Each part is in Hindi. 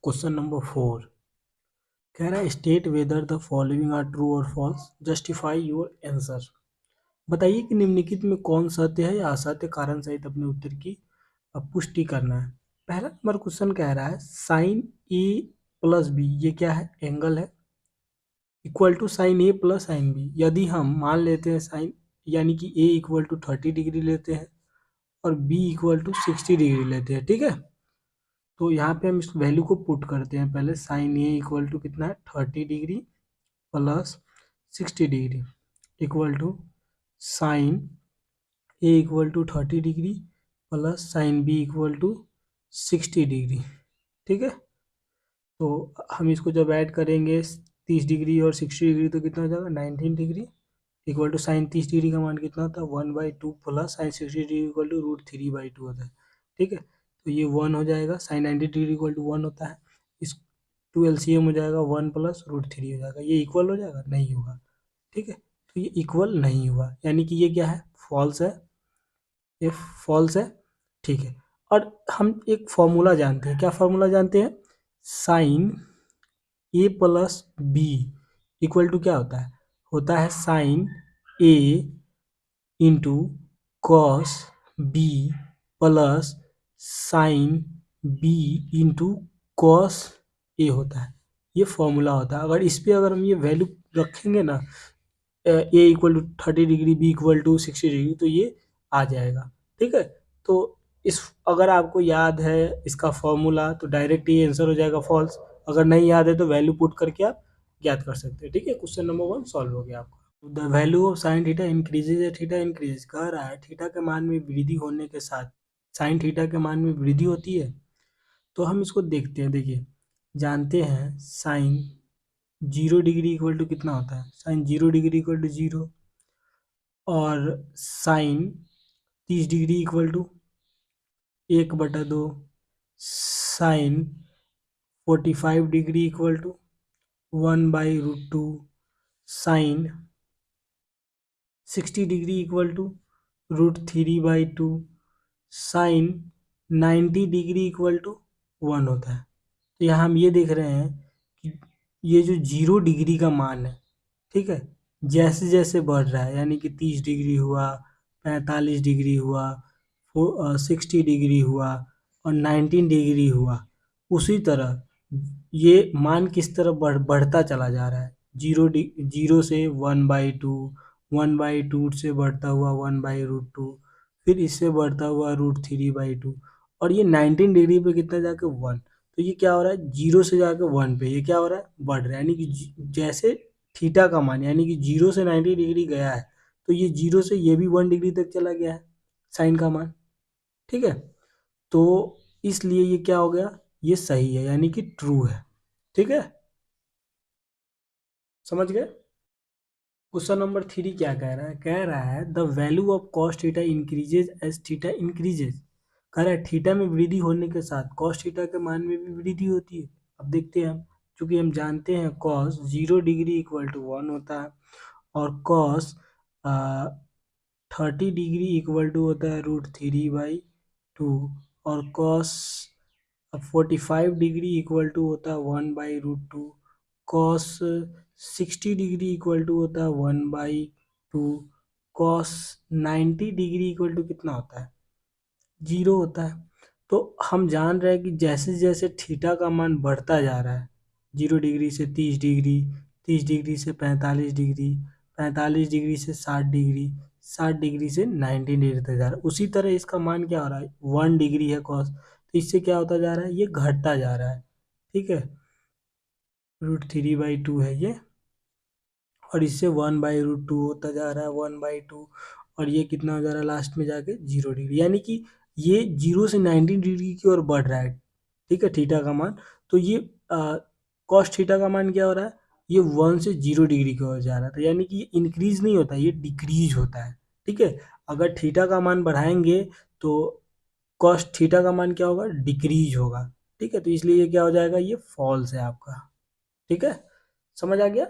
क्वेश्चन नंबर 4 कह रहा है state whether the following are true और फॉल्स, जस्टिफाई योर आंसर। बताइए कि निम्नलिखित में कौन सत्य है या असत्य, कारण सहित अपने उत्तर की पुष्टि करना है। पहला नंबर क्वेश्चन कह रहा है साइन ए प्लस बी, ये क्या है? एंगल है, equal to sine A plus sine B. यदि हम मान लेते हैं साइन यानी कि ए इक्वल टू 30 डिग्री लेते हैं और बी इक्वल टू 60 डिग्री लेते हैं, ठीक है, तो यहाँ पे हम इस वैल्यू को पुट करते हैं। पहले साइन ए इक्वल टू कितना है? 30 degree plus 60 degree equal to sine A equal to 30 degree plus sine B equal to 60 degree. ठीक है, तो हम इसको जब ऐड करेंगे 30 डिग्री और 60 डिग्री तो कितना हो जाएगा? 19 degree equal to sine 30 degree का मान कितना होता है? 1/2 plus sine 60 degree equal to √3/2 होता है। ठीक है, तो ये 1 हो जाएगा। साइन 90 डिग्री इक्वल टू 1 होता है। इस 2 LCM हो जाएगा 1 प्लस √3 हो जाएगा। ये इक्वल हो जाएगा? नहीं होगा। ठीक है, तो ये इक्वल नहीं हुआ, यानी कि ये क्या है? फॉल्स है। ये फॉल्स है। ठीक है, और हम एक फॉर्मूला जानते हैं। क्या फॉर्मूला जानते हैं? Sine A plus B equal to क्या होता है? होता है sine A into cos B plus sine B into cos A होता है। ये फॉर्मूला होता है। अगर इस पे अगर हम ये वैल्यू रखेंगे ना, A equal to 30 degree, B equal to 60 degree, तो ये आ जाएगा। ठीक है, तो इस अगर आपको याद है इसका फॉर्मूला तो डायरेक्ट ये आंसर हो जाएगा फॉल्स। अगर नहीं याद है तो वैल्यू पुट करके आप ज्ञात कर सकते हैं। ठीक है, क्वेश्चन नंबर 1 सॉल्व हो गया आपका। The value of sine theta increases या थीटा इंक्रीज, कह रहा है थीटा के मान में वृद्धि होने के साथ साइन थीटा के मान में वृद्धि होती है। तो हम इसको देखते हैं। देखिए, जानते हैं साइन 0 डिग्री इक्वल टू कितना होता है? साइन 0 डिग्री इक्वल टू 0, और sine 30 degree equal to 1/2, sine 45 degree equal to 1/√2, sine 60 degree equal to √3/2, sine 90 degree equal to 1 होता है। तो यहाँ हम ये देख रहे हैं कि ये जो 0 डिग्री का मान है, ठीक है, जैसे जैसे बढ़ रहा है, यानी कि 30 डिग्री हुआ, 45 डिग्री हुआ, 60 डिग्री हुआ और 19 डिग्री हुआ, उसी तरह ये मान किस तरह बढ़ता चला जा रहा है। 0 से 1/2, 1/2 से बढ़ता हुआ 1/√2, फिर इससे बढ़ता हुआ √3/2, और ये 19 डिग्री पे कितना जाके 1। तो ये क्या हो रहा है? 0 से जाके 1 पे ये क्या हो रहा है? बढ़ रहा है। यानी कि जैसे थीटा का मान यानी कि 0 से 90 डिग्री गया है, तो ये 0 से ये भी 1 डिग्री तक चला गया है साइन का मान। ठीक है, तो इसलिए ये क्या हो गया? ये सही है, यानी कि ट्रू है। ठीक है, समझ गए? क्वेश्चन नंबर 3 क्या कह रहा है? कह रहा है the value of cos theta increases as theta increases. कह रहा है थीटा में वृद्धि होने के साथ कॉस थीटा के मान में भी वृद्धि होती है। अब देखते हैं हम, चूंकि हम जानते हैं कॉस 0 डिग्री इक्वल टू 1 होता है, और कॉस 30 डिग्री इक्वल टू होता है √3/2, और कॉस 45 डिग्री इक्वल टू होता है 1/√2, कॉस 60 डिग्री इक्वल टू होता है 1/2, कॉस 90 डिग्री इक्वल टू कितना होता है? 0 होता है। तो हम जान रहे हैं कि जैसे जैसे थीटा का मान बढ़ता जा रहा है, 0 डिग्री से 30 डिग्री, 30 डिग्री से 45 डिग्री, 45 डिग्री से 60 डिग्री, 60 डिग्री से 90 डिग्री तक जा रहा है, उसी तरह इसका मान क्या हो रहा है? 1 डिग्री है कॉस, तो इससे क्या होता जा रहा है? ये घटता जा रहा है। ठीक है, √3/2 है ये, और इससे 1/√2 होता जा रहा है, 1/2, और ये कितना हो जा रहा है लास्ट में जाके? 0 डिग्री, यानी कि ये 0 से 90 डिग्री की ओर बढ़ रहा है। ठीक है, थीटा का मान। तो ये कॉस थीटा का मान क्या हो रहा है? ये 1 से 0 डिग्री की ओर जा रहा था, यानी कि ये इंक्रीज नहीं होता, ये डिक्रीज होता है। ठीक है, अगर थीटा का मान बढ़ाएंगे तो कॉस थीटा का मान क्या होगा? डिक्रीज होगा। ठीक है, तो इसलिए ये क्या हो जाएगा? ये फॉल्स है आपका। ठीक है, समझ आ गया?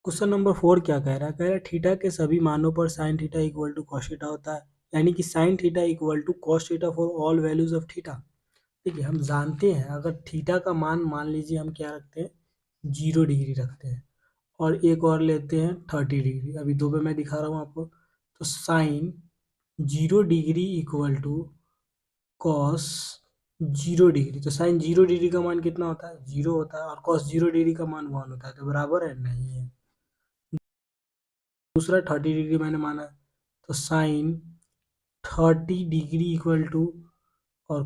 क्वेश्चन नंबर 4 क्या कह रहा है? कह रहा है थीटा के सभी मानों पर sine theta equal to cos theta होता है, यानी कि sine theta equal to cos theta for all values of theta. देखिए हम जानते हैं अगर थीटा का मान मान लीजिए हम क्या रखते हैं 0 डिग्री रखते हैं और एक और लेते हैं 30 डिग्री, अभी दो पे मैं दिखा रहा हूँ आपको। तो sine 0 degree equal to cos 0 degree. तो साइन 0 डिग्री का मान कितना होता है 0 होता है और कॉस 0 डिग्री का मान 1 होता है, तो बराबर है नहीं है। दूसरा 30 डिग्री मैंने माना है, तो साइन 30 डिग्री इक्वल टू और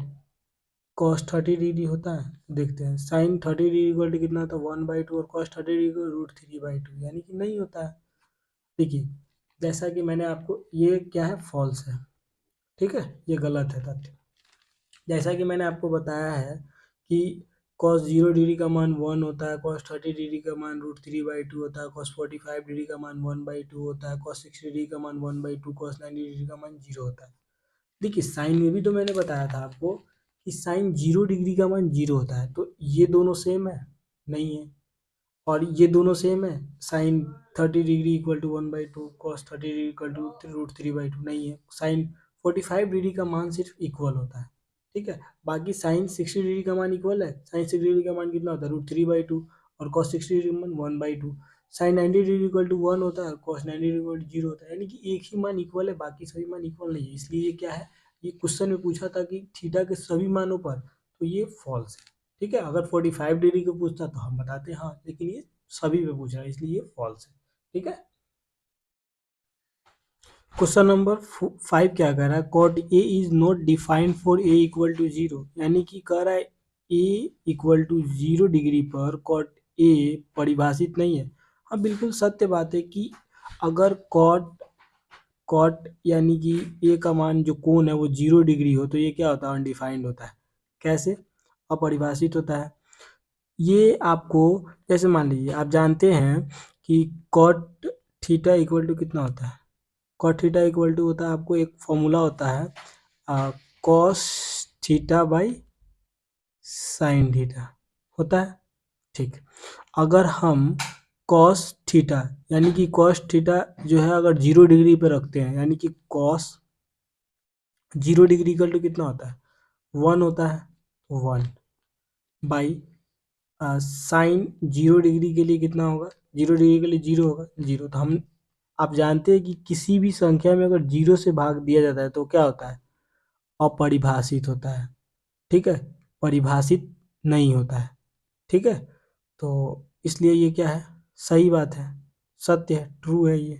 कॉस 30 डिग्री होता है। देखते हैं साइन 30 डिग्री इक्वल टू कितना होता है 1/2 और कॉस 30 डिग्री √3/2, यानी कि नहीं होता है। देखिए जैसा कि मैंने आपको, ये क्या है फॉल्स है, ठीक है, ये गलत है तथ्य। जैसा कि मैंने आपको बताया है कि कॉस 0 डिग्री का मान 1 होता है, कॉस 30 डिग्री का मान √3/2 होता है, कॉस 45 डिग्री का मान 1/2 होता है, कॉस 60 डिग्री का मान 1/2, कॉस 90 डिग्री का मान 0 होता है। देखिए साइन में भी तो मैंने बताया था आपको कि साइन 0 डिग्री का मान 0 होता है, तो ये दोनों सेम है नहीं है, और ये दोनों सेम है, sine 30 degree equal to 1/2, cos 30 degree equal to √3/2 नहीं है। साइन 45 डिग्री का मान सिर्फ इक्वल होता है, ठीक है। बाकी साइन 60 डिग्री का मान इक्वल है, साइन 60 डिग्री का मान कितना होता है √3/2 और कॉस 60 डिग्री का मान 1/2। साइन 90 डिग्री इक्वल टू 1 होता है और कॉस 90 डिग्री इक्वल टू 0 होता है, यानी कि एक ही मान इक्वल है, बाकी सभी मान इक्वल नहीं है। इसलिए ये क्या है, ये क्वेश्चन में पूछा था कि थीटा के सभी मानों पर, तो ये फॉल्स है, ठीक है। अगर 45 डिग्री को पूछता तो हम बताते हाँ, लेकिन ये सभी पे पूछ रहा है इसलिए ये फॉल्स है, ठीक है। क्वेश्चन नंबर 5 क्या कह रहा है, cot A is not defined for A equal to 0, यानी कि कह रहा है ए इक्वल टू 0 डिग्री पर कॉट ए परिभाषित नहीं है। हाँ बिल्कुल सत्य बात है कि अगर कॉट कॉट यानी कि ए का मान जो कोण है वो 0 डिग्री हो तो ये क्या होता है अनडिफाइंड होता है। कैसे, अपरिभाषित होता है। ये आपको, जैसे मान लीजिए आप जानते हैं कि कॉट थीटा इक्वल टू कितना होता है, कॉट थीटा इक्वल टू होता है, आपको एक फॉर्मूला होता है cos theta by sine theta होता है, ठीक। अगर हम कॉस थीटा यानी कि कॉस थीटा जो है अगर 0 डिग्री पे रखते हैं, यानी कि कॉस 0 डिग्री इक्वल टू कितना होता है 1 होता है, 1 बाई साइन 0 डिग्री के लिए कितना होगा 0 डिग्री के लिए 0 होगा 0। तो हम, आप जानते हैं कि किसी भी संख्या में अगर 0 से भाग दिया जाता है तो क्या होता है अपरिभाषित होता है, ठीक है, परिभाषित नहीं होता है, ठीक है। तो इसलिए ये क्या है, सही बात है, सत्य है, ट्रू है ये।